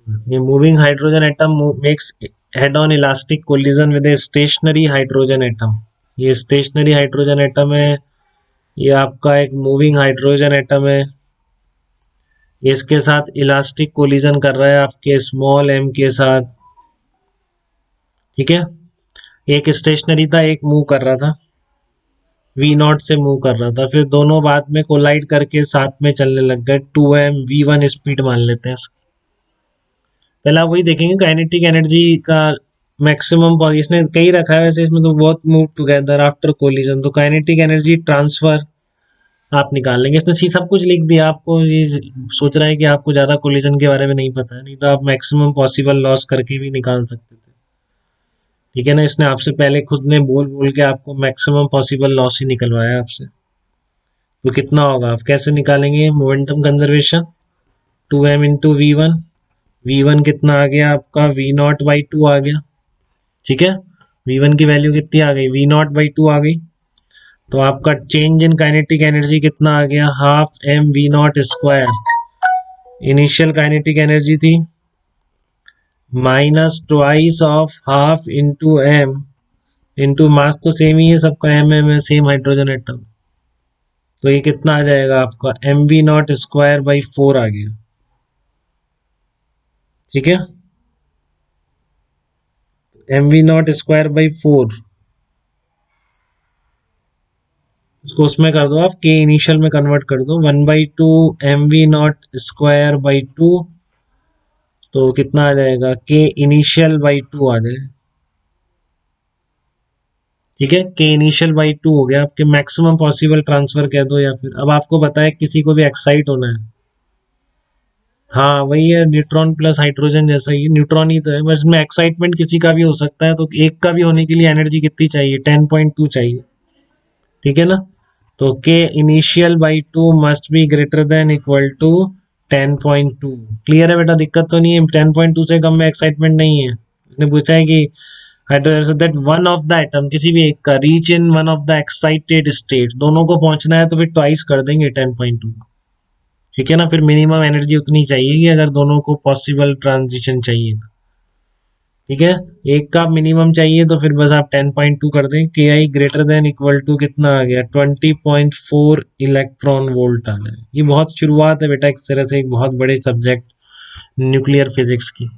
ये moving hydrogen atom makes head on elastic collision with a stationary hydrogen atom. ये stationery hydrogen atom है, ये आपका एक मूविंग हाइड्रोजन एटम है। ये इसके साथ इलास्टिक कोलिजन कर रहा है आपके स्मॉल एम के साथ, ठीक है। एक स्टेशनरी था, एक मूव कर रहा था, वी नॉट से मूव कर रहा था, फिर दोनों बाद में कोलाइड करके साथ में चलने लग गए। 2m v1 स्पीड मान लेते हैं। पहले आप वही देखेंगे काइनेटिक एनर्जी का मैक्सिमम, इसने कई रखा है वैसे इसमें तो, बहुत मूव टुगेदर आफ्टर कोलिजन, तो काइनेटिक एनर्जी ट्रांसफर आप निकाल लेंगे। इसने सब कुछ लिख दिया आपको, ये सोच रहा है कि आपको ज्यादा कोलिजन के बारे में नहीं पता है, नहीं तो आप मैक्सिमम पॉसिबल लॉस करके भी निकाल सकते थे, ठीक है ना। इसने आपसे पहले खुद ने बोल बोल के आपको मैक्सिमम पॉसिबल लॉस ही निकलवाया आपसे। तो कितना होगा, आप कैसे निकालेंगे momentum conservation, 2m into v one कितना आ गया आपका, वी नॉट बाई 2 आ गया, ठीक है। वी1 की वैल्यू कितनी आ गई, वी नॉट बाई 2 आ गई। तो आपका चेंज इन काइनेटिक एनर्जी कितना आ गया, half m v naught square. Initial kinetic energy थी minus twice of half into m into mass, तो सेम ही है सबका, एम है, सेम हाइड्रोजन एटम। तो ये कितना आ जाएगा आपका, m v naught square by 4 आ गया, ठीक है। M v naught square by 4, इसको उसमें कर दो आप, के इनिशियल में कन्वर्ट कर दो, 1/2 m v naught square by 2, तो कितना आ जाएगा, के इनिशियल बाई 2 आ जाए, ठीक है। के इनिशियल बाई 2 हो गया आपके, मैक्सिमम पॉसिबल ट्रांसफर कह दो, या फिर अब आपको बताए किसी को भी एक्साइट होना है, हाँ वही है, न्यूट्रॉन प्लस हाइड्रोजन जैसा ही, न्यूट्रॉन ही तो है, बस इसमें एक्साइटमेंट किसी का भी हो सकता है। तो एक का भी होने के लिए एनर्जी कितनी चाहिए, 10.2 चाहिए, ठीक है ना। तो K initial by 2 must be greater than equal to 10.2। Clear है बेटा, दिक्कत तो नहीं है, 10.2 से कम में एक्साइटमेंट नहीं है। उसने पूछा है कि hydrogen that one of the atom, किसी भी एक का, reach in one of the excited state, दोनों को पहुंचना है तो फिर ट्वाइस कर देंगे 10.2, ठीक है ना। फिर मिनिमम एनर्जी उतनी चाहिए कि अगर दोनों को पॉसिबल ट्रांजिशन चाहिए, ठीक है। एक का मिनिमम चाहिए तो फिर बस आप 10.2 कर दें, के आई ग्रेटर देन इक्वल टू कितना आ गया, 20.4 इलेक्ट्रॉन वोल्ट आ गया। ये बहुत शुरुआत है बेटा एक तरह से एक बहुत बड़े सब्जेक्ट न्यूक्लियर फिजिक्स की।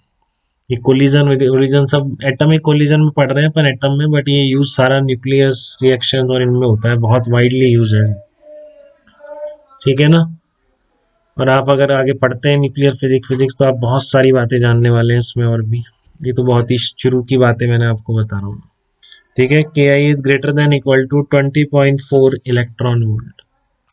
ये कोलिजन ओलिजन सब एटमिक कोलिजन में पढ़ रहे हैं अपन एटम में, बट ये यूज सारा न्यूक्लियस रिएक्शंस और इनमें होता है, बहुत वाइडली यूज है, ठीक है ना। और आप अगर आगे पढ़ते हैं न्यूक्लियर फिजिक्स तो आप बहुत सारी बातें जानने वाले हैं इसमें और भी। ये तो बहुत ही शुरू की बातें मैंने आपको बता रहा हूँ, ठीक है। K I is greater than equal to 20.4 electron volt.